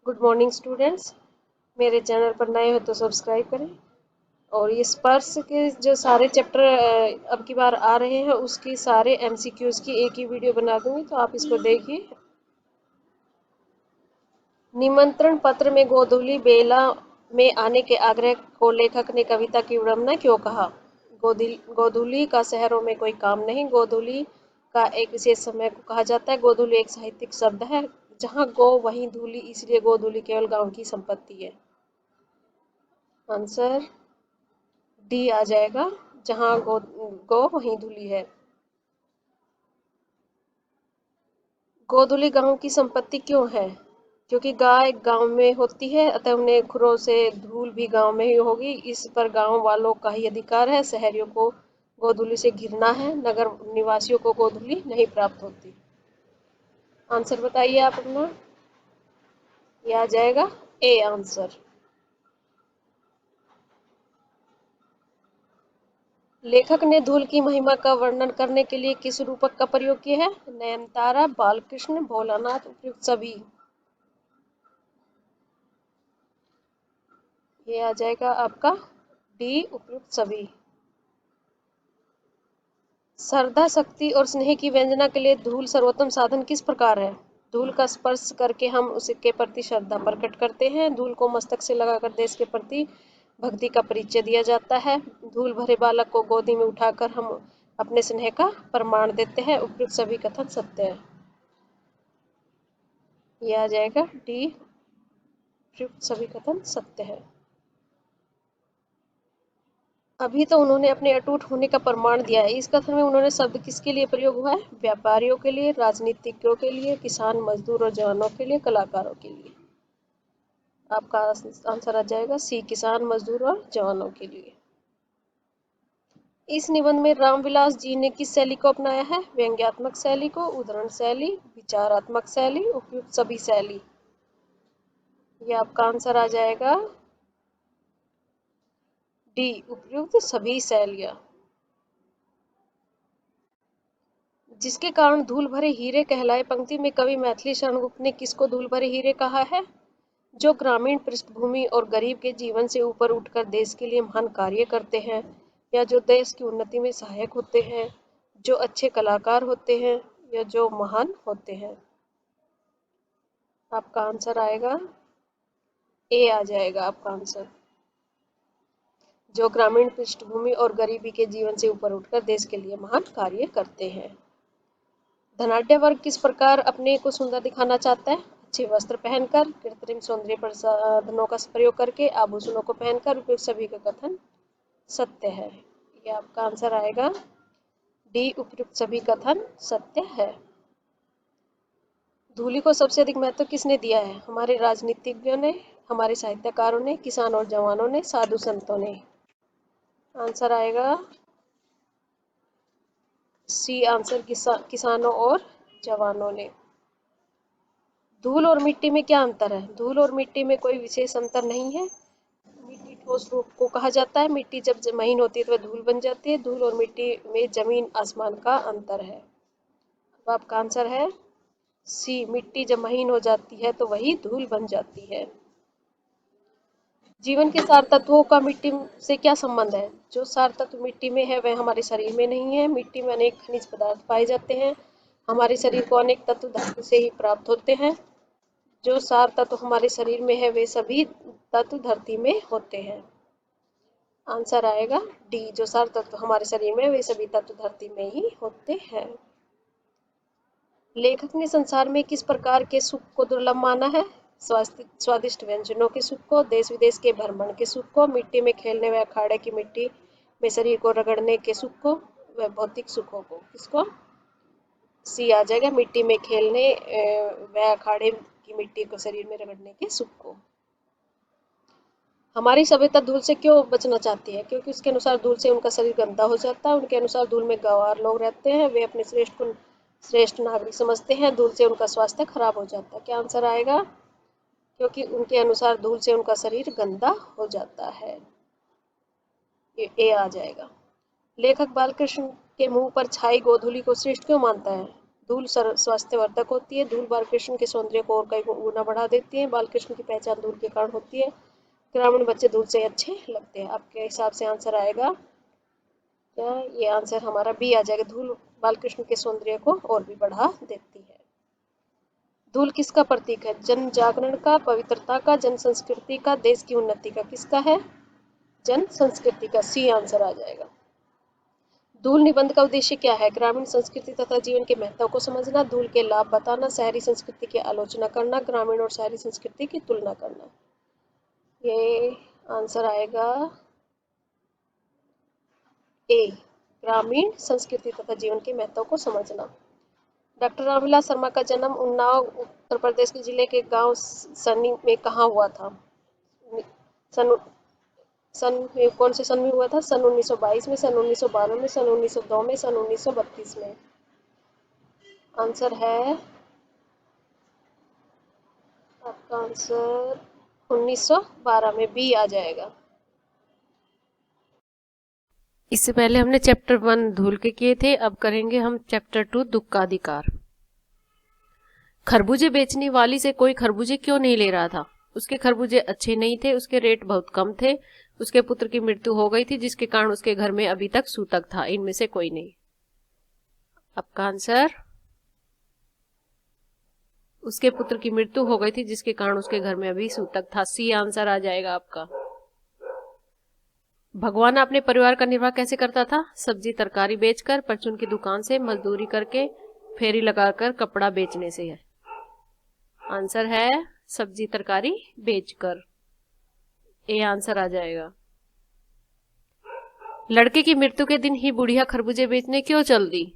Good morning students. मेरे channel पर नए हो तो सब्सक्राइब करें। और ये स्पर्श के जो सारे चैप्टर अब की बार आ रहे हैं उसकी सारे एमसीक्यूज की एक ही वीडियो बना दूंगी, तो आप इसको देखिए। निमंत्रण पत्र में गोधूली बेला में आने के आग्रह को लेखक ने कविता की विडंबना क्यों कहा? गोधूली का शहरों में कोई काम नहीं। गोधूली का एक विशेष समय को कहा जाता है। गोधूली एक साहित्यिक शब्द है। जहाँ गो वहीं धूली, इसलिए गोधूली केवल गांव की संपत्ति है। आंसर डी आ जाएगा। जहाँ गो वहीं धूली है। गोधूली गांव की संपत्ति क्यों है? क्योंकि गाय गांव में होती है, अतः उन्हें खुरों से धूल भी गांव में ही होगी। इस पर गांव वालों का ही अधिकार है। शहरियों को गोधूली से घिरना है, नगर निवासियों को गोधूली नहीं प्राप्त होती। आंसर बताइए आप अपना। ये आ जाएगा ए आंसर। लेखक ने धूल की महिमा का वर्णन करने के लिए किस रूपक का प्रयोग किया है? नयनतारा, बालकृष्ण, भोलानाथ, उपयुक्त सभी। ये आ जाएगा आपका डी, उपयुक्त सभी। श्रद्धा, शक्ति और स्नेह की व्यंजना के लिए धूल सर्वोत्तम साधन किस प्रकार है? धूल का स्पर्श करके हम उसके प्रति श्रद्धा प्रकट करते हैं। धूल को मस्तक से लगाकर देश के प्रति भक्ति का परिचय दिया जाता है। धूल भरे बालक को गोदी में उठाकर हम अपने स्नेह का प्रमाण देते हैं। उपयुक्त सभी कथन सत्य है। यह आ जाएगा डी, उपयुक्त सभी कथन सत्य है। अभी तो उन्होंने अपने अटूट होने का प्रमाण दिया है। इस कथन में उन्होंने शब्द किसके लिए प्रयोग हुआ है? व्यापारियों के लिए, राजनीतिज्ञों के लिए, किसान, मजदूर और जवानों के लिए, कलाकारों के लिए। आपका आंसर आ जाएगा सी, किसान, मजदूर और जवानों के लिए। इस निबंध में रामविलास जी ने किस शैली को अपनाया है? व्यंग्यात्मक शैली को, उद्धरण शैली, विचारात्मक शैली, उपयुक्त सभी शैली। ये आपका आंसर आ जाएगा डी, उपयुक्त सभी शैलियाँ। जिसके कारण धूल भरे हीरे कहलाए, पंक्ति में कवि मैथिली शरण गुप्त ने किसको धूल भरे हीरे कहा है? जो ग्रामीण पृष्ठभूमि और गरीब के जीवन से ऊपर उठकर देश के लिए महान कार्य करते हैं, या जो देश की उन्नति में सहायक होते हैं, जो अच्छे कलाकार होते हैं, या जो महान होते हैं। आपका आंसर आएगा ए, आ जाएगा आपका आंसर। जो ग्रामीण पृष्ठभूमि और गरीबी के जीवन से ऊपर उठकर देश के लिए महान कार्य करते हैं। धनाढ्य वर्ग किस प्रकार अपने को सुंदर दिखाना चाहता है? अच्छे वस्त्र पहनकर, कृत्रिम सौंदर्य प्रसाधनों का प्रयोग करके, आभूषणों को पहनकर। उपयुक्त सभी का कथन सत्य है। ये आपका आंसर आएगा डी, उपयुक्त सभी कथन सत्य है। धूली को सबसे अधिक महत्व किसने दिया है? हमारे राजनीतिज्ञों ने, हमारे साहित्यकारों ने, किसान और जवानों ने, साधु संतों ने। आंसर आएगा सी आंसर, किसानों और जवानों ने। धूल और मिट्टी में क्या अंतर है? धूल और मिट्टी में कोई विशेष अंतर नहीं है। मिट्टी ठोस रूप को कहा जाता है। मिट्टी जब महीन होती है तो वह धूल बन जाती है। धूल और मिट्टी में जमीन आसमान का अंतर है। अब आपका आंसर है सी, मिट्टी जब महीन हो जाती है तो वही धूल बन जाती है। जीवन के सार तत्वों का मिट्टी से क्या संबंध है? जो सार तत्व मिट्टी में है वह हमारे शरीर में नहीं है। मिट्टी में अनेक खनिज पदार्थ पाए जाते हैं। हमारे शरीर को अनेक तत्व धरती से ही प्राप्त होते हैं। जो सार तत्व हमारे शरीर में है वे सभी तत्व धरती में होते हैं। आंसर आएगा डी, जो सार तत्व हमारे शरीर में वे सभी तत्व धरती में ही होते हैं। लेखक ने संसार में किस प्रकार के सुख को दुर्लभ माना है? स्वादिष्ट व्यंजनों के सुख को, देश विदेश के भ्रमण के सुख को, मिट्टी में खेलने व अखाड़े की मिट्टी में शरीर को रगड़ने के सुख को, व भौतिक सुखों को। किसको? सी आ जाएगा, मिट्टी में खेलने व अखाड़े की मिट्टी को शरीर में रगड़ने के सुख को। हमारी सभ्यता धूल से क्यों बचना चाहती है? क्योंकि उसके अनुसार धूल से उनका शरीर गंदा हो जाता है। उनके अनुसार धूल में गंवार लोग रहते हैं, वे अपने श्रेष्ठ नागरिक समझते हैं। धूल से उनका स्वास्थ्य खराब हो जाता है। क्या आंसर आएगा? क्योंकि उनके अनुसार धूल से उनका शरीर गंदा हो जाता है। ये ए आ जाएगा। लेखक बालकृष्ण के मुंह पर छाई गोधूली को श्रेष्ठ क्यों मानता है? धूल स्वास्थ्यवर्धक होती है। धूल बालकृष्ण के सौंदर्य को और कई गुना बढ़ा देती है। बालकृष्ण की पहचान धूल के कारण होती है। ग्रामीण बच्चे धूल से अच्छे लगते हैं। आपके हिसाब से आंसर आएगा क्या? ये आंसर हमारा बी आ जाएगा। धूल बालकृष्ण के सौंदर्य को और भी बढ़ा देती है। धूल किसका प्रतीक है? जन जागरण का, पवित्रता का, जन संस्कृति का, देश की उन्नति का? किसका है? जन संस्कृति का। सी आंसर आ जाएगा। धूल निबंध का उद्देश्य क्या है? ग्रामीण संस्कृति तथा जीवन के महत्व को समझना, धूल के लाभ बताना, शहरी संस्कृति की आलोचना करना, ग्रामीण और शहरी संस्कृति की तुलना करना। ये आंसर आएगा ए, ग्रामीण संस्कृति तथा जीवन के महत्व को समझना। डॉक्टर रामविलास शर्मा का जन्म उन्नाव उत्तर प्रदेश के जिले के गांव सन्नी में कहाँ हुआ था? सन सन में कौन से सन में हुआ था? सन 1922 में, सन 1912 में, सन 1902 में, सन 1932 में? आंसर है आपका आंसर 1912 में, बी आ जाएगा। इससे पहले हमने चैप्टर 1 धूल के किए थे, अब करेंगे हम चैप्टर 2 दुख का अधिकार। खरबूजे बेचने वाली से कोई खरबूजे क्यों नहीं ले रहा था? उसके खरबूजे अच्छे नहीं थे, उसके रेट बहुत कम थे, उसके पुत्र की मृत्यु हो गई थी जिसके कारण उसके घर में अभी तक सूतक था। इनमें से कोई नहीं। आपका आंसर उसके पुत्र की मृत्यु हो गई थी जिसके कारण उसके घर में अभी सूतक था। सी आंसर आ जाएगा आपका। भगवान अपने परिवार का निर्वाह कैसे करता था? सब्जी तरकारी बेचकर, परचून की दुकान से, मजदूरी करके, फेरी लगाकर, कपड़ा बेचने से है। आंसर है सब्जी तरकारी बेचकर। ए आंसर आ जाएगा। लड़के की मृत्यु के दिन ही बुढ़िया खरबूजे बेचने क्यों चल दी?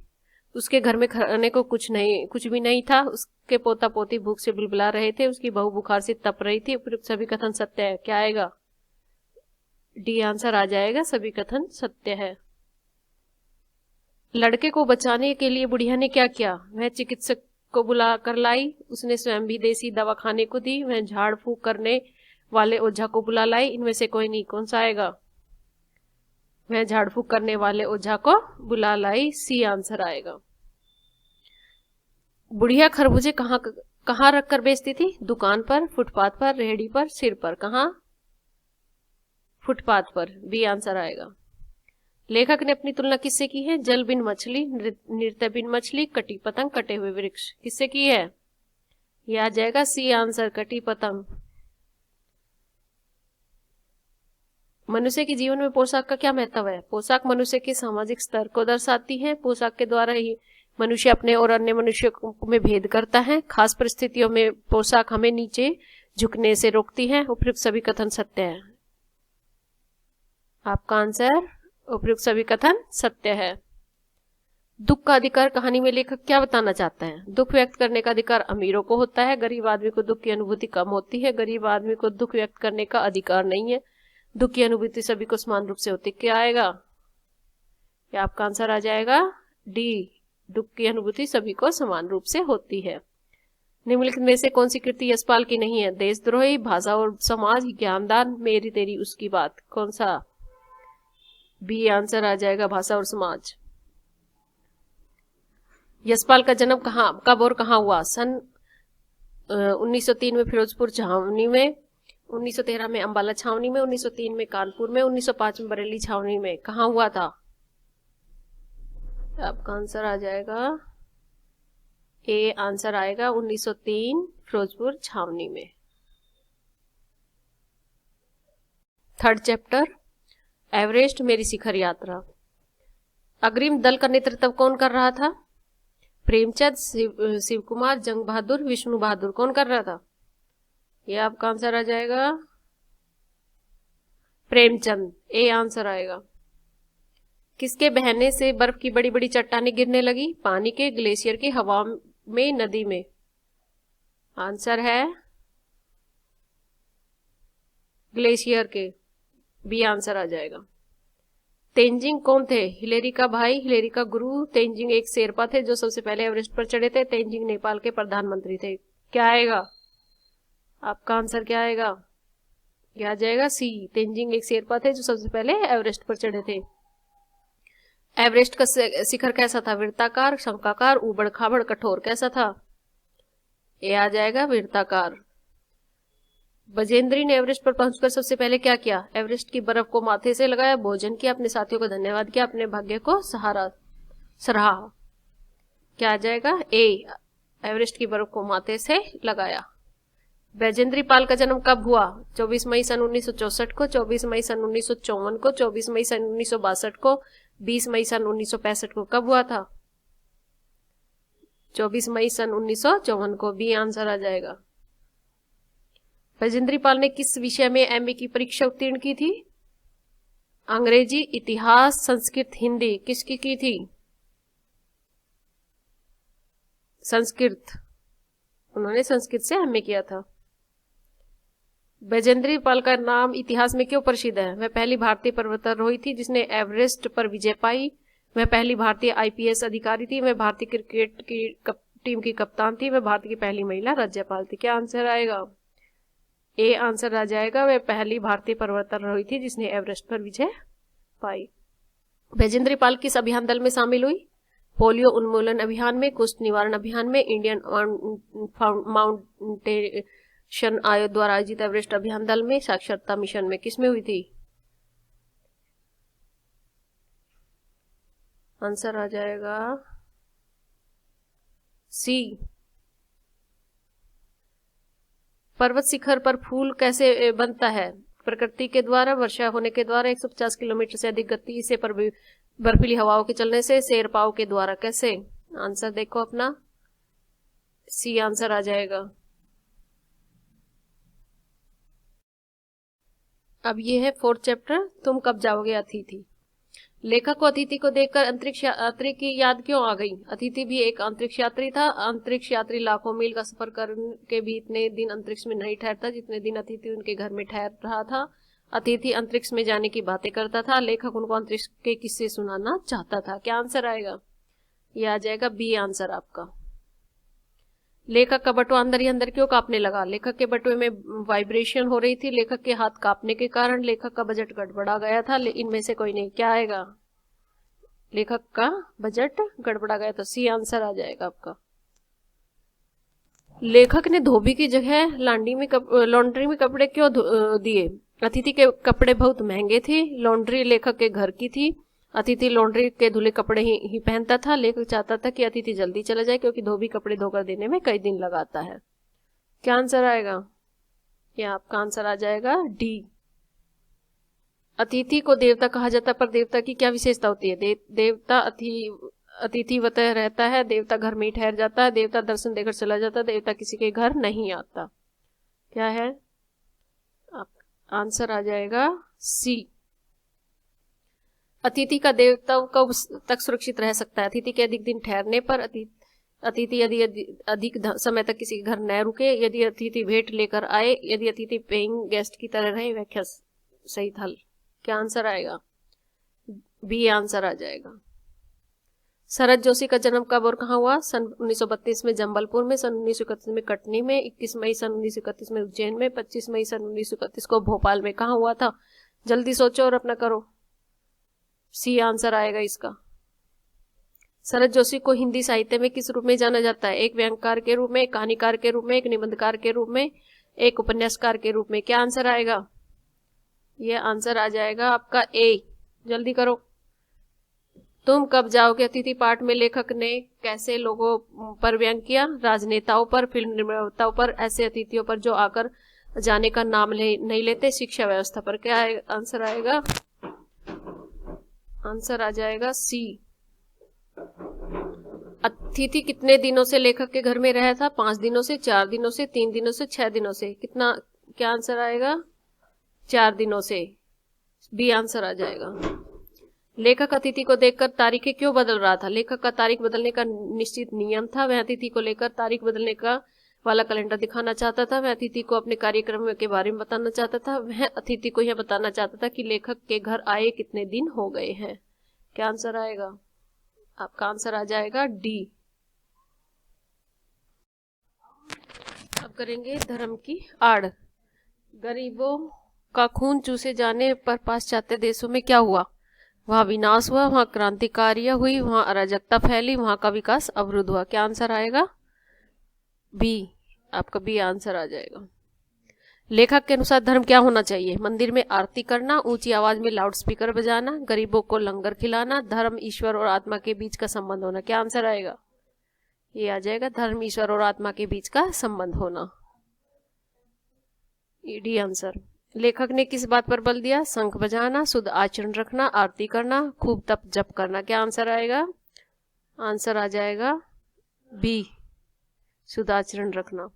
उसके घर में खाने को कुछ भी नहीं था। उसके पोता पोती भूख से बुलबुला रहे थे। उसकी बहू बुखार से तप रही थी। उपयुक्त सभी कथन सत्य है। क्या आएगा? डी आंसर आ जाएगा, सभी कथन सत्य है। लड़के को बचाने के लिए बुढ़िया ने क्या किया? वह चिकित्सक को बुला कर लाई, उसने स्वयं भी देसी दवा खाने को दी, वह झाड़ फूक करने वाले ओझा को बुला लाई। इनमें से कोई नहीं। कौन सा आएगा? वह झाड़ फूक करने वाले ओझा को बुला लाई। सी आंसर आएगा। बुढ़िया खरबूजे कहाँ रखकर बेचती थी? दुकान पर, फुटपाथ पर, रेहड़ी पर, सिर पर? कहाँ? फुटपाथ पर। बी आंसर आएगा। लेखक ने अपनी तुलना किससे की है? जल बिन मछली, नृत्य बिन मछली, कटी पतंग, कटे हुए वृक्ष। किससे की है? यह आ जाएगा सी आंसर, कटी पतंग। मनुष्य के जीवन में पोशाक का क्या महत्व है? पोशाक मनुष्य के सामाजिक स्तर को दर्शाती है। पोशाक के द्वारा ही मनुष्य अपने और अन्य मनुष्य में भेद करता है। खास परिस्थितियों में पोशाक हमें नीचे झुकने से रोकती है। उपयुक्त सभी कथन सत्य है। आपका आंसर उपयुक्त सभी कथन सत्य है। दुख का अधिकार कहानी में लेखक क्या बताना चाहता है? दुख व्यक्त करने का अधिकार अमीरों को होता है। गरीब आदमी को दुख की अनुभूति कम होती है। गरीब आदमी को दुख व्यक्त करने का अधिकार नहीं है। दुख की अनुभूति सभी को समान रूप से होती। क्या आएगा? या आपका आंसर आ जाएगा डी, दुख की अनुभूति सभी को समान रूप से होती है। निम्नलिखित में से कौन सी कृति यशपाल की नहीं है? देशद्रोही, भाषा और समाज, ज्ञानदान, मेरी तेरी उसकी बात। कौन सा? बी आंसर आ जाएगा, भाषा और समाज। यशपाल का जन्म कब और कहाँ हुआ? सन 1903 में फिरोजपुर छावनी में, 1913 में अंबाला छावनी में, 1903 में कानपुर में, 1905 में बरेली छावनी में। कहाँ हुआ था? आपका आंसर आ जाएगा ए आंसर आएगा 1903 फिरोजपुर छावनी में। थर्ड चैप्टर एवरेस्ट मेरी शिखर यात्रा। अग्रिम दल का नेतृत्व कौन कर रहा था? प्रेमचंद, शिव कुमार, जंग बहादुर, विष्णु बहादुर। कौन कर रहा था? यह आपका आंसर आ जाएगा प्रेमचंद। ए आंसर आएगा। किसके बहने से बर्फ की बड़ी बड़ी चट्टानें गिरने लगी? पानी के, ग्लेशियर के, हवा में, नदी में? आंसर है ग्लेशियर के। बी आंसर आ जाएगा। तेंजिंग कौन थे? हिलेरी का भाई, हिलेरी का गुरु। तेंजिंग एक शेरपा थे जो सबसे पहले एवरेस्ट पर चढ़े थे। तेंजिंग नेपाल के प्रधानमंत्री थे। क्या आएगा? आपका आंसर क्या आएगा? क्या आ जाएगा? सी, तेंजिंग एक शेरपा थे जो सबसे पहले एवरेस्ट पर चढ़े थे। एवरेस्ट का शिखर कैसा था? वृत्ताकार, शंक्वाकार, ऊबड़ खाबड़, कठोर, कैसा था? ये आ जाएगा वृत्ताकार। बजेंद्री ने एवरेस्ट पर पहुंचकर सबसे पहले क्या किया? एवरेस्ट की बर्फ को माथे से लगाया, भोजन किया, अपने साथियों को धन्यवाद किया, अपने भाग्य को सराहा। क्या आ जाएगा? ए, एवरेस्ट की बर्फ को माथे से लगाया। बैजेंद्री पाल का जन्म कब हुआ? 24 मई सन 1964 को, 24 मई सन 1954 को, 24 मई सन 1962 को, 20 मई सन 1965 को। कब हुआ था? 24 मई सन 1954 को। बी आंसर आ जाएगा। बैजेंद्री पाल ने किस विषय में एमए की परीक्षा उत्तीर्ण की थी? अंग्रेजी, इतिहास, संस्कृत, हिंदी। किसकी की थी? संस्कृत। उन्होंने संस्कृत से एमए किया था। बैजेंद्री पाल का नाम इतिहास में क्यों प्रसिद्ध है? वह पहली भारतीय पर्वतारोही थी जिसने एवरेस्ट पर विजय पाई। वह पहली भारतीय आईपीएस अधिकारी थी। वह भारतीय क्रिकेट की टीम की कप्तान थी। वह भारत की पहली महिला राज्यपाल थी। क्या आंसर आएगा? ए आंसर आ जाएगा। वह पहली भारतीय पर्वतारोही थी जिसने एवरेस्ट पर विजय पाई। बैजेंद्री पाल किस अभियान दल में शामिल हुई? पोलियो उन्मूलन अभियान में, कुष्ठ निवारण अभियान में, इंडियन माउंटेशन आयोग द्वारा आयोजित एवरेस्ट अभियान दल में, साक्षरता मिशन में। किसमें हुई थी? आंसर आ जाएगा सी। पर्वत शिखर पर फूल कैसे बनता है? प्रकृति के द्वारा, वर्षा होने के द्वारा, 150 किलोमीटर से अधिक गति से, बर्फीली हवाओं के चलने से, शेरपाओं के द्वारा। कैसे? आंसर देखो अपना, सी आंसर आ जाएगा। अब ये है 4th चैप्टर, तुम कब जाओगे अतिथि। लेखक को अतिथि को देखकर अंतरिक्ष यात्री की याद क्यों आ गई? अतिथि भी एक अंतरिक्ष यात्री था। अंतरिक्ष यात्री लाखों मील का सफर करके भी इतने दिन अंतरिक्ष में नहीं ठहरता जितने दिन अतिथि उनके घर में ठहर रहा था। अतिथि अंतरिक्ष में जाने की बातें करता था। लेखक उनको अंतरिक्ष के किस्से सुनाना चाहता था। क्या आंसर आएगा? यह आ जाएगा बी आंसर आपका। लेखक का बटुआ अंदर ही अंदर क्यों कांपने लगा? लेखक के बटुए में वाइब्रेशन हो रही थी। लेखक के हाथ कांपने के कारण लेखक का बजट गड़बड़ा गया था। इनमें से कोई नहीं। क्या आएगा? लेखक का बजट गड़बड़ा गया था। सी आंसर आ जाएगा आपका। लेखक ने धोबी की जगह लॉन्ड्री में कपड़े क्यों दिए? अतिथि के कपड़े बहुत महंगे थे। लॉन्ड्री लेखक के घर की थी। अतिथि लॉन्ड्री के धुले कपड़े ही पहनता था। लेखक चाहता था कि अतिथि जल्दी चला जाए क्योंकि धोबी कपड़े धोकर देने में कई दिन लगाता है। क्या आंसर आएगा? या आपका आंसर आ जाएगा डी। अतिथि को देवता कहा जाता है, पर देवता की क्या विशेषता होती है? देवता अतिथिवतः रहता है। देवता घर में ही ठहर जाता है। देवता दर्शन देकर चला जाता है। देवता किसी के घर नहीं आता। क्या है? आंसर आ जाएगा सी। अतिथि का देवता कब तक सुरक्षित रह सकता है? अतिथि के अधिक दिन ठहरने पर। अतिथि यदि अधिक समय तक किसी के घर न रुके, यदि अतिथि भेंट लेकर आए, यदि अतिथि पेइंग गेस्ट की तरह रहे। व्याख्या सही था। क्या आंसर आएगा? बी आंसर आ जाएगा। शरद जोशी का जन्म कब और कहाँ हुआ? सन 1932 में जंबलपुर में, सन 1931 में कटनी में, 21 मई सन 1931 में उज्जैन में, 25 मई सन 1931 को भोपाल में। कहाँ हुआ था? जल्दी सोचो और अपना करो। सी आंसर आएगा इसका। शरद जोशी को हिंदी साहित्य में किस रूप में जाना जाता है? एक व्यंग्यकार के रूप में, एक कहानीकार के रूप में, एक निबंधकार के रूप में, एक उपन्यासकार के रूप में। क्या आंसर आएगा? यह आंसर आ जाएगा आपका ए। जल्दी करो। तुम कब जाओगे अतिथि पाठ में लेखक ने कैसे लोगों पर व्यंग किया? राजनेताओं पर, फिल्म निर्माताओं पर, ऐसे अतिथियों पर जो आकर जाने का नाम नहीं लेते, शिक्षा व्यवस्था पर। क्या आंसर आएगा? आंसर आ जाएगा सी। अतिथि कितने दिनों से लेखक के घर में रहा था? 5 दिनों से, 4 दिनों से, 3 दिनों से, 6 दिनों से। कितना? क्या आंसर आएगा? 4 दिनों से। बी आंसर आ जाएगा। लेखक अतिथि को देखकर तारीखें क्यों बदल रहा था? लेखक का तारीख बदलने का निश्चित नियम था। वह अतिथि को लेकर तारीख बदलने का वाला कैलेंडर दिखाना चाहता था। वह अतिथि को अपने कार्यक्रम के बारे में बताना चाहता था। वह अतिथि को यह बताना चाहता था कि लेखक के घर आए कितने दिन हो गए हैं। क्या आंसर आएगा? आपका आंसर आ जाएगा डी। अब करेंगे धर्म की आड़। गरीबों का खून चूसे जाने पर पाश्चात्य देशों में क्या हुआ? वहां विनाश हुआ, वहां क्रांतिकार्य हुई, वहां अराजकता फैली, वहां का विकास अवरुद्ध हुआ। क्या आंसर आएगा? बी। आपका बी आंसर आ जाएगा। लेखक के अनुसार धर्म क्या होना चाहिए? मंदिर में आरती करना, ऊंची आवाज में लाउड स्पीकर बजाना, गरीबों को लंगर खिलाना, धर्म ईश्वर और आत्मा के बीच का संबंध होना। क्या आंसर आएगा? ये आ जाएगा धर्म ईश्वर और आत्मा के बीच का संबंध होना। D answer. लेखक ने किस बात पर बल दिया? शंख बजाना, शुद्ध आचरण रखना, आरती करना, खूब तप जप करना। क्या आंसर आएगा? आंसर आ जाएगा बी, शुद्ध आचरण रखना।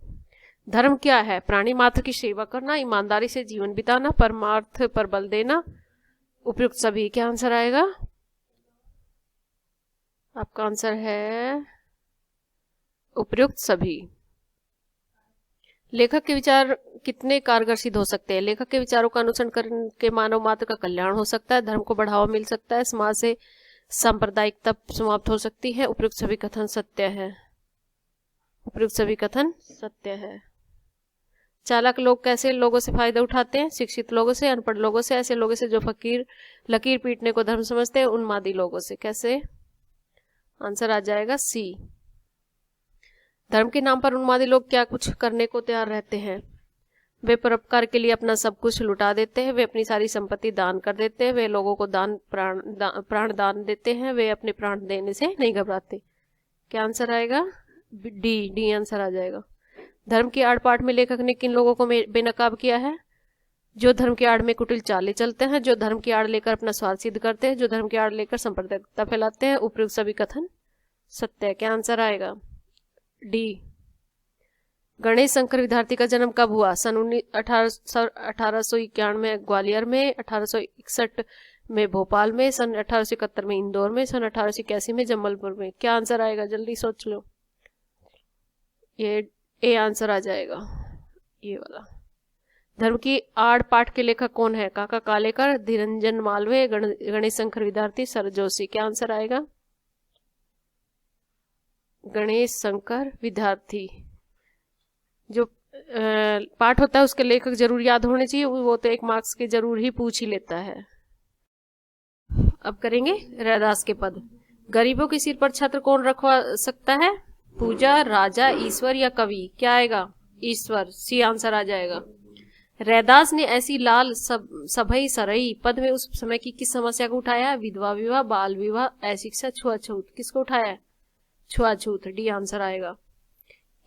धर्म क्या है? प्राणी मात्र की सेवा करना, ईमानदारी से जीवन बिताना, परमार्थ पर बल देना, उपयुक्त सभी। क्या आंसर आएगा? आपका आंसर है उपयुक्त सभी। लेखक के विचार कितने कारगर सिद्ध हो सकते हैं? लेखक के विचारों का अनुसरण करके मानव मात्र का कल्याण हो सकता है, धर्म को बढ़ावा मिल सकता है, समाज से सांप्रदायिकता समाप्त हो सकती है, उपयुक्त सभी कथन सत्य है। उपयुक्त सभी कथन सत्य है। चालाक लोग कैसे लोगों से फायदा उठाते हैं? शिक्षित लोगों से, अनपढ़ लोगों से, ऐसे लोगों से जो फकीर लकीर पीटने को धर्म समझते हैं, उन्मादी लोगों से। कैसे? आंसर आ जाएगा सी। धर्म के नाम पर उन्मादी लोग क्या कुछ करने को तैयार रहते हैं? वे परोपकार के लिए अपना सब कुछ लुटा देते हैं, वे अपनी सारी संपत्ति दान कर देते हैं, वे लोगों को प्राण दान देते हैं, वे अपने प्राण देने से नहीं घबराते। क्या आंसर आएगा? डी आंसर आ जाएगा। धर्म की आड़ पाठ में लेखक ने किन लोगों को बेनकाब किया है? जो धर्म की आड़ में कुटिल चालें चलते हैं, जो धर्म की आड़ लेकर अपना स्वार्थ सिद्ध करते हैं, जो धर्म की आड़ लेकर सांप्रदायिकता फैलाते हैं, उपयुक्त सभी कथन सत्य है। क्या आंसर आएगा? डी। गणेश शंकर विद्यार्थी का जन्म कब हुआ? सन 1891 में ग्वालियर में, 1861 में भोपाल में, सन 1871 में इंदौर में, सन 1881 में जबलपुर में। क्या आंसर आएगा? जल्दी सोच लो। ये ए आंसर आ जाएगा, ये वाला। धर्म की आड़ पाठ के लेखक कौन है? काका कालेकर, धीरंजन मालवीय, गणेश शंकर विद्यार्थी, सर जोशी। क्या आंसर आएगा? गणेश शंकर विद्यार्थी। जो पाठ होता है उसके लेखक जरूर याद होने चाहिए, वो तो 1 मार्क्स के जरूर ही पूछ ही लेता है। अब करेंगे रैदास के पद। गरीबों के सिर पर छत्र कौन रखवा सकता है? पूजा, राजा, ईश्वर या कवि। क्या आएगा? ईश्वर। सी आंसर आ जाएगा। रैदास ने ऐसी लाल सभई सरई पद में उस समय की किस समस्या को उठाया? विधवा विवाह, बाल विवाह, अशिक्षा, छुआछूत। किसको उठाया? छुआछूत। डी आंसर आएगा।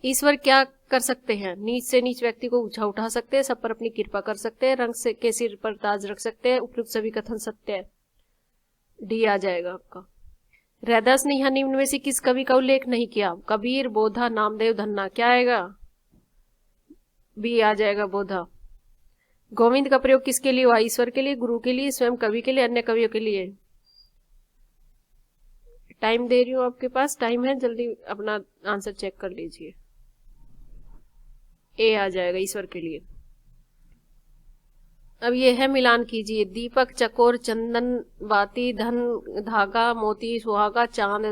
ईश्वर क्या कर सकते हैं? नीच से नीच व्यक्ति को ऊंचा उठा सकते हैं, सब पर अपनी कृपा कर सकते हैं, रंग से के सिर पर ताज रख सकते हैं, उपयुक्त सभी कथन सत्य है। डी आ जाएगा आपका। रैदास ने यहाँ निम्न में से किस कवि का उल्लेख नहीं किया? कबीर, बोधा, नामदेव, धन्ना। क्या आएगा? बी आ जाएगा, बोधा। गोविंद का प्रयोग किसके लिए हुआ? ईश्वर के लिए, गुरु के लिए, स्वयं कवि के लिए, अन्य कवियों के लिए। टाइम दे रही हूं, आपके पास टाइम है, जल्दी अपना आंसर चेक कर लीजिए। ए आ जाएगा, ईश्वर के लिए। अब ये है, मिलान कीजिए। दीपक, चकोर, चंदन, बाती, धन, धागा, मोती, सुहागा, चांद,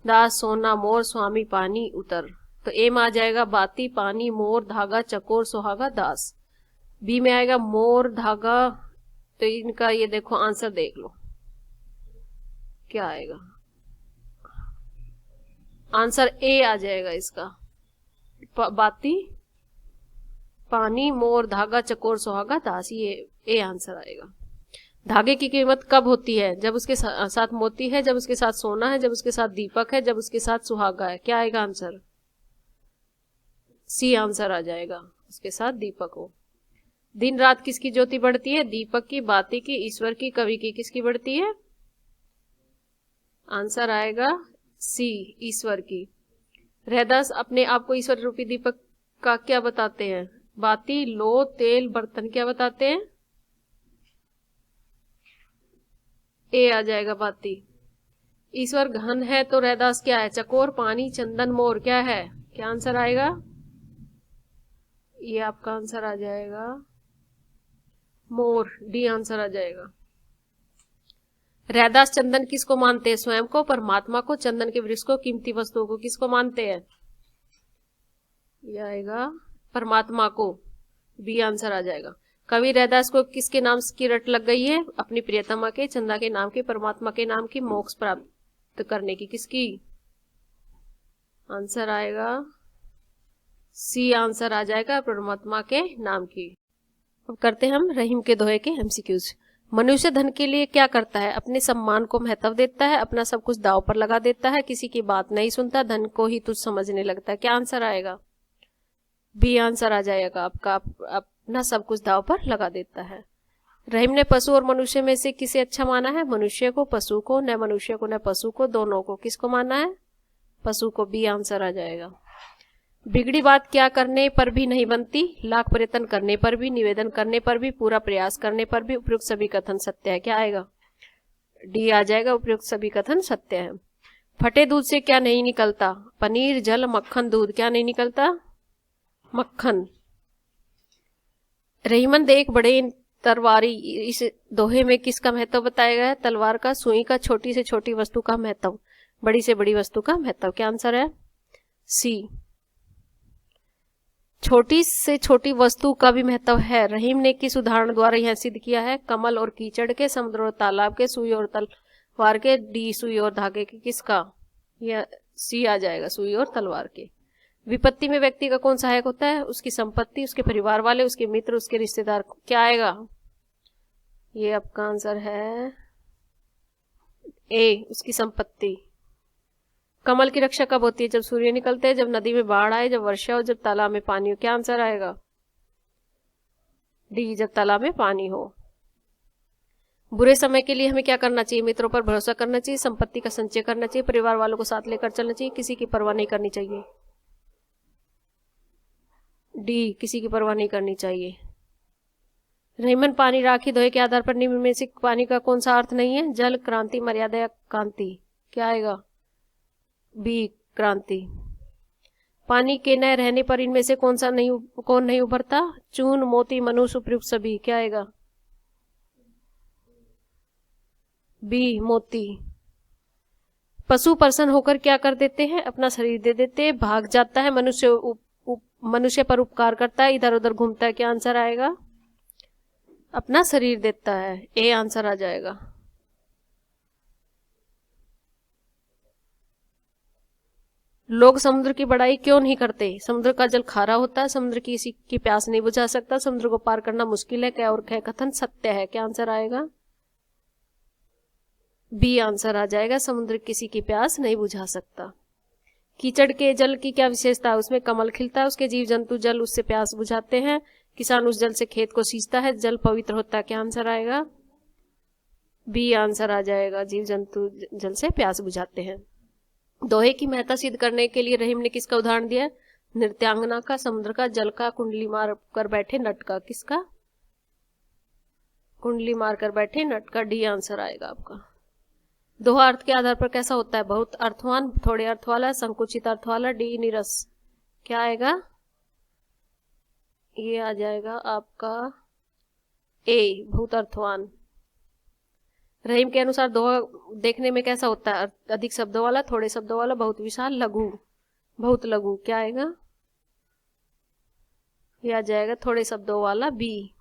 दास, सोना, मोर, स्वामी, पानी, उतर। तो ए में आ जाएगा बाती, पानी, मोर, धागा, चकोर, सुहागा, दास। बी में आएगा मोर, धागा। तो इनका ये देखो आंसर देख लो क्या आएगा। आंसर ए आ जाएगा इसका। बाती, पानी, मोर, धागा, चकोर, सुहागा, दास। ये ए आंसर आएगा। धागे की कीमत कब होती है? जब उसके साथ मोती है, जब उसके साथ सोना है, जब उसके साथ दीपक है, जब उसके साथ सुहागा है। क्या आएगा आंसर? सी आंसर आ जाएगा, उसके साथ दीपक हो। दिन रात किसकी ज्योति बढ़ती है? दीपक की, बाती की, ईश्वर की, कवि की। किसकी बढ़ती है? आंसर आएगा सी, ईश्वर की। रैदास अपने आप को ईश्वर रूपी दीपक का क्या बताते हैं? बाती, लो, तेल, बर्तन। क्या बताते हैं? ए आ जाएगा, बाती। ईश्वर घन है तो रैदास क्या है? चकोर, पानी, चंदन, मोर। क्या है? क्या आंसर आएगा? ये आपका आंसर आ जाएगा मोर। डी आंसर आ जाएगा। रैदास चंदन किसको मानते हैं? स्वयं को, परमात्मा को, चंदन के वृक्ष को, कीमती वस्तुओं को। किसको मानते हैं? ये आएगा परमात्मा को। बी आंसर आ जाएगा। कवि रैदास को किसके नाम की रट लग गई है? अपनी प्रियतमा के, चंदा के नाम की, परमात्मा के नाम की, मोक्ष प्राप्त करने की। किसकी? आंसर आएगा सी, आंसर आ जाएगा परमात्मा के नाम की। अब करते हैं हम रहीम के दोहे के एमसीक्यूज। मनुष्य धन के लिए क्या करता है? अपने सम्मान को महत्व देता है, अपना सब कुछ दांव पर लगा देता है, किसी की बात नहीं सुनता, धन को ही तुच्छ समझने लगता है। क्या आंसर आएगा? बी आंसर आ जाएगा आपका, अपना सब कुछ दांव पर लगा देता है। रहीम ने पशु और मनुष्य में से किसे अच्छा माना है? मनुष्य को, पशु को, न मनुष्य को न पशु को, दोनों को। किसको माना है? पशु को। बी आंसर आ जाएगा। बिगड़ी बात क्या करने पर भी नहीं बनती? लाख प्रयत्न करने पर भी, निवेदन करने पर भी, पूरा प्रयास करने पर भी, उपयुक्त सभी कथन सत्य है। क्या आएगा? डी आ जाएगा, उपयुक्त सभी कथन सत्य है। फटे दूध से क्या नहीं निकलता? पनीर, जल, मक्खन, दूध। क्या नहीं निकलता? मक्खन। रहीमंद एक बड़े तरवारी, इस दोहे में किसका महत्व बताया गया है? तलवार का, सुई का, छोटी से छोटी वस्तु का महत्व, बड़ी से बड़ी वस्तु का महत्व। क्या आंसर है? सी, छोटी से छोटी वस्तु का भी महत्व है। रहीम ने किस उदाहरण द्वारा यह सिद्ध किया है? कमल और कीचड़ के, समुद्र और तालाब के, सुई और तलवार के। डी सुई और धागे के। किसका? यह सी आ जाएगा, सुई और तलवार के। विपत्ति में व्यक्ति का कौन सहायक होता है? उसकी संपत्ति, उसके परिवार वाले, उसके मित्र, उसके रिश्तेदार। क्या आएगा? ये आपका आंसर है ए, उसकी संपत्ति। कमल की रक्षा कब होती है? जब सूर्य निकलते हैं, जब नदी में बाढ़ आए, जब वर्षा हो, जब तालाब में पानी हो। क्या आंसर आएगा? डी, जब तालाब में पानी हो। बुरे समय के लिए हमें क्या करना चाहिए? मित्रों पर भरोसा करना चाहिए, संपत्ति का संचय करना चाहिए, परिवार वालों को साथ लेकर चलना चाहिए, किसी की परवाह नहीं करनी चाहिए। डी, किसी की परवाह नहीं करनी चाहिए। रहीमन पानी, राखी, दोहे के आधार पर निम्न में से पानी का कौन सा अर्थ नहीं है? जल, क्रांति, मर्यादा या कांति। क्या आएगा? बी, क्रांति। पानी के न रहने पर इनमें से कौन नहीं उभरता? चून, मोती, मनुष्य, उपयुक्त सभी। क्या आएगा? बी, मोती। पशु प्रसन्न होकर क्या कर देते हैं? अपना शरीर दे देते हैं, भाग जाता है। मनुष्य पर उपकार करता है, इधर उधर घूमता है। क्या आंसर आएगा? अपना शरीर देता है। ए आंसर आ जाएगा। लोग समुद्र की बड़ाई क्यों नहीं करते? समुद्र का जल खारा होता है, समुद्र किसी की प्यास नहीं बुझा सकता, समुद्र को पार करना मुश्किल है। क्या और कथन सत्य है? क्या आंसर आएगा? बी आंसर आ जाएगा, समुद्र किसी की प्यास नहीं बुझा सकता। कीचड़ के जल की क्या विशेषता है? उसमें कमल खिलता है, उसके जीव जंतु जल उससे प्यास बुझाते हैं, किसान उस जल से खेत को सींचता है, जल पवित्र होता है। क्या आंसर आएगा? बी आंसर आ जाएगा, जीव जंतु जल से प्यास बुझाते हैं। दोहे की महत्ता सिद्ध करने के लिए रहीम ने किसका उदाहरण दिया? नृत्यांगना का, समुद्र का, जल का, कुंडली मार कर बैठे नट का। किसका? कुंडली मार कर बैठे नट का। डी आंसर आएगा आपका। दोहा अर्थ के आधार पर कैसा होता है? बहुत अर्थवान, थोड़े अर्थ वाला, संकुचित अर्थ वाला। डी नीरस। क्या आएगा? ये आ जाएगा आपका ए, बहुत अर्थवान। रहीम के अनुसार दोहा देखने में कैसा होता है? अधिक शब्दों वाला, थोड़े शब्दों वाला, बहुत विशाल, लघु, बहुत लघु। क्या आएगा? ये आ जाएगा थोड़े शब्दों वाला, बी।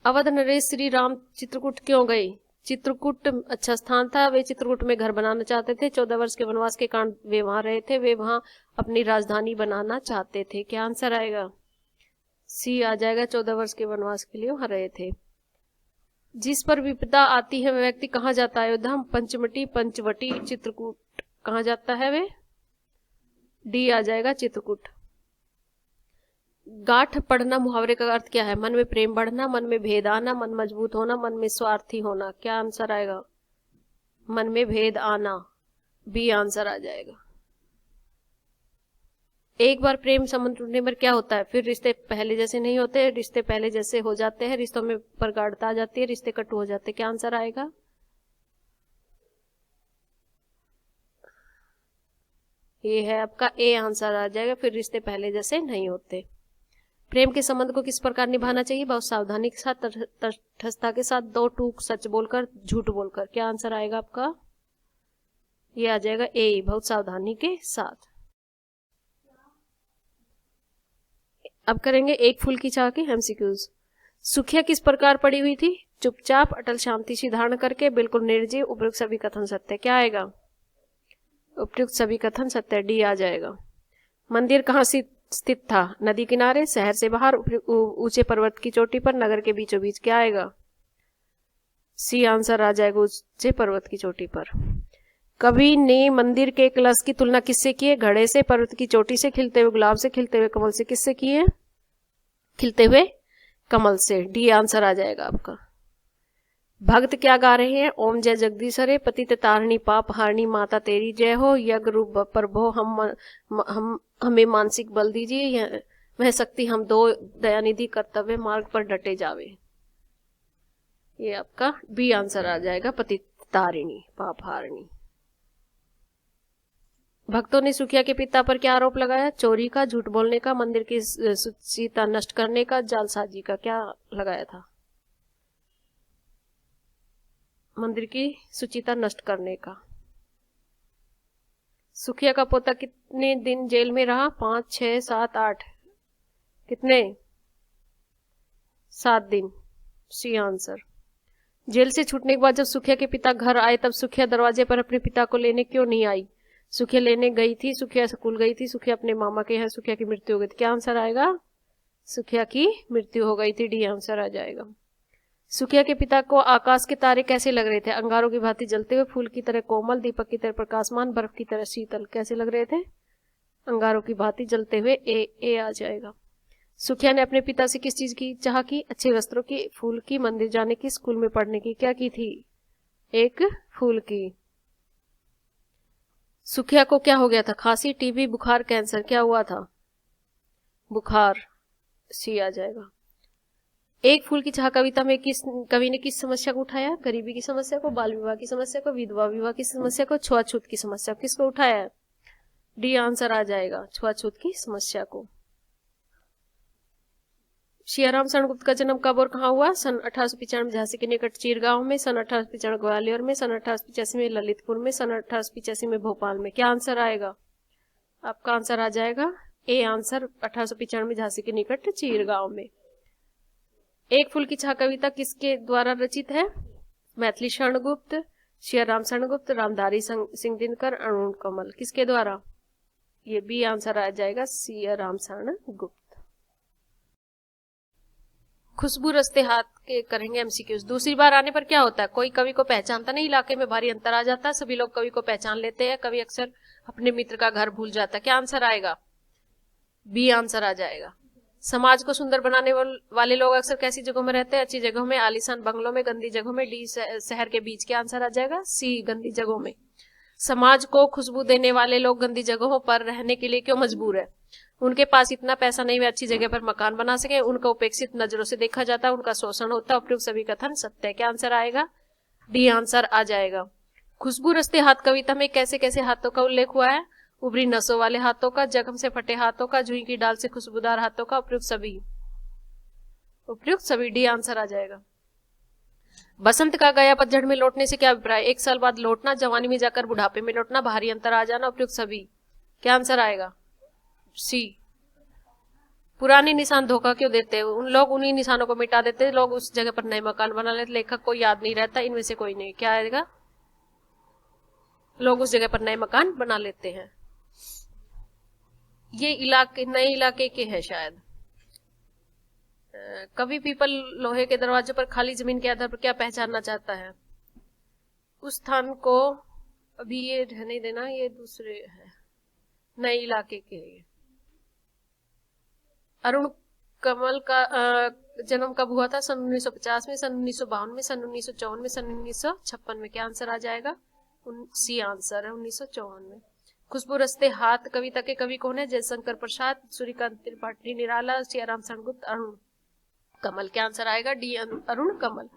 अवध नरेश श्री राम चित्रकूट क्यों गए? चित्रकूट अच्छा स्थान था, वे चित्रकूट में घर बनाना चाहते थे। 14 वर्ष के वनवास के कारण वे वहां रहे थे, वे वहां अपनी राजधानी बनाना चाहते थे। क्या आंसर आएगा? सी आ जाएगा, 14 वर्ष के वनवास के लिए वहां रहे थे। जिस पर विपदा आती है वह व्यक्ति कहाँ जाता है? अयोध्या, पंचमटी, पंचवटी, चित्रकूट। कहाँ जाता है वे? डी आ जाएगा, चित्रकूट। गांठ पढ़ना मुहावरे का अर्थ क्या है? मन में प्रेम बढ़ना, मन में भेद आना, मन मजबूत होना, मन में स्वार्थी होना। क्या आंसर आएगा? मन में भेद आना। बी आंसर आ जाएगा। एक बार प्रेम संबंध टूटने पर क्या होता है? फिर रिश्ते पहले जैसे नहीं होते, रिश्ते पहले जैसे हो जाते हैं, रिश्तों में प्रगाढ़ता आ जाती है, रिश्ते कटु हो जाते हैं। क्या आंसर आएगा? ये है आपका ए आंसर आ जाएगा, फिर रिश्ते पहले जैसे नहीं होते। प्रेम के संबंध को किस प्रकार निभाना चाहिए? बहुत सावधानी के साथ, तटस्थता के साथ, दो टूक सच बोलकर, झूठ बोलकर। क्या आंसर आएगा आपका? ये आ जाएगा ए, बहुत सावधानी के साथ। अब करेंगे एक फूल की चाह के एमसीक्यूज। सुखिया किस प्रकार पड़ी हुई थी? चुपचाप, अटल शांति सी धारण करके, बिल्कुल निर्जीव। उपयुक्त सभी कथन सत्य। क्या आएगा? उपयुक्त सभी कथन सत्य, डी आ जाएगा। मंदिर कहाँ स्थित था? नदी किनारे, शहर से बाहर, ऊंचे पर्वत की चोटी पर, नगर के बीचों बीच। क्या आएगा? सी आंसर आ जाएगा, ऊंचे पर्वत की चोटी पर। कवि ने मंदिर के कलश की तुलना किससे की है? घड़े से, पर्वत की चोटी से, खिलते हुए गुलाब से, खिलते हुए कमल से। किससे की है? खिलते हुए कमल से। डी आंसर आ जाएगा आपका। भक्त क्या गा रहे हैं? ओम जय जगदीश हरे, पतित तारणी पाप हारणी, माता तेरी जय हो, यज्ञ रूप प्रभो हम हमें मानसिक बल दीजिए, वह शक्ति हम दो, दयानिधि कर्तव्य मार्ग पर डटे जावे। ये आपका बी आंसर आ जाएगा, पतित तारिणी पाप हारणी। भक्तों ने सुखिया के पिता पर क्या आरोप लगाया? चोरी का, झूठ बोलने का, मंदिर की शुचिता नष्ट करने का, जालसाजी का। क्या लगाया था? मंदिर की शुचिता नष्ट करने का। सुखिया का पोता कितने दिन जेल में रहा? 5, 6, 7, 8। कितने? 7 दिन। C answer. जेल से छूटने के बाद जब सुखिया के पिता घर आए तब सुखिया दरवाजे पर अपने पिता को लेने क्यों नहीं आई? सुखिया लेने गई थी, सुखिया स्कूल गई थी, सुखिया अपने मामा के यहाँ, सुखिया की मृत्यु हो गई थी। क्या आंसर आएगा? सुखिया की मृत्यु हो गई थी, डी आंसर आ जाएगा। सुखिया के पिता को आकाश के तारे कैसे लग रहे थे? अंगारों की भांति जलते हुए, फूल की तरह कोमल, दीपक की तरह प्रकाशमान, बर्फ की तरह शीतल। कैसे लग रहे थे? अंगारों की भांति जलते हुए। ए आ जाएगा। सुखिया ने अपने पिता से किस चीज की चाह की? अच्छे वस्त्रों की, फूल की, मंदिर जाने की, स्कूल में पढ़ने की। क्या की थी? एक फूल की। सुखिया को क्या हो गया था? खांसी, टीबी, बुखार, कैंसर। क्या हुआ था? बुखार। सी आ जाएगा। एक फूल की चाह कविता में कवि ने किस समस्या को उठाया? गरीबी की समस्या को, बाल विवाह की समस्या को, विधवा विवाह की समस्या को, छुआछूत की समस्या को। किसको उठाया है? डी आंसर आ जाएगा, छुआछूत की समस्या को। सियाराम शरणगुप्त का जन्म कब और कहाँ हुआ? सन 1895 झांसी के निकट चीरगांव में, सन 1895 ग्वालियर में, सन 1885 में ललितपुर में, सन 1885 में भोपाल में। क्या आंसर आएगा? आपका आंसर आ जाएगा ए आंसर, 1895 झांसी के निकट चीरगांव में। एक फूल की छाह कविता किसके द्वारा रचित है? मैथिली शरणगुप्त, सियाराम शरणगुप्त, रामधारी सिंह दिनकर, अरुण कमल। किसके द्वारा? ये बी आंसर आ जाएगा, सियाराम शरणगुप्त। खुशबू रस्ते हाथ के करेंगे एमसीक्यूज। दूसरी बार आने पर क्या होता है? कोई कवि को पहचानता नहीं, इलाके में भारी अंतर आ जाता है, सभी लोग कवि को पहचान लेते हैं, कवि अक्सर अपने मित्र का घर भूल जाता है। क्या आंसर आएगा? बी आंसर आ जाएगा। समाज को सुंदर बनाने वाले लोग अक्सर कैसी जगहों में रहते हैं? अच्छी जगहों में, आलीशान बंगलों में, गंदी जगहों में, डी शहर के बीच। क्या आंसर आ जाएगा? सी गंदी जगहों में। समाज को खुशबू देने वाले लोग गंदी जगहों पर रहने के लिए क्यों मजबूर है? उनके पास इतना पैसा नहीं वे अच्छी जगह पर मकान बना सके, उनका उपेक्षित नजरों से देखा जाता है, उनका शोषण होता है। उपयुक्त सभी कथन सत्य है। क्या आंसर आएगा? डी आंसर आ जाएगा। खुशबू रस्ते हाथ कविता में कैसे कैसे हाथों का उल्लेख हुआ है? उभरी नसों वाले हाथों का, जख्म से फटे हाथों का, जुई की डाल से खुशबूदार हाथों का। उपयुक्त सभी डी आंसर आ जाएगा। बसंत का गया पतझड़ में लौटने से क्या अभिप्राय? 1 साल बाद लौटना, जवानी में जाकर बुढ़ापे में लौटना, भारी अंतर आ जाना। उपयुक्त सभी। क्या आंसर आएगा? सी। पुराने निशान धोखा क्यों देते हैं? उन लोग उन्हीं निशानों को मिटा देते हैं, लोग उस जगह पर नए मकान बना लेते, लेखक को याद नहीं रहता, इनमें से कोई नहीं। क्या आएगा? लोग उस जगह पर नए मकान बना लेते हैं। ये इलाके नए इलाके के हैं शायद। कवि पीपल लोहे के दरवाजे पर खाली जमीन के आधार पर क्या पहचानना चाहता है? उस स्थान को अभी ये रहने देना, ये दूसरे है, नए इलाके के है। अरुण कमल का जन्म कब हुआ था? सन 1950 में, सन 1952 में, सन 1954 में, सन 1956 में। क्या आंसर आ जाएगा? सी आंसर है, 1954 में। खुशबू रस्ते हाथ कविता के कवि कौन है? जयशंकर प्रसाद, सूर्यकांत त्रिपाठी निराला, सियाराम शरणगुप्त, अरुण कमल। क्या आंसर आएगा? डी अरुण कमल।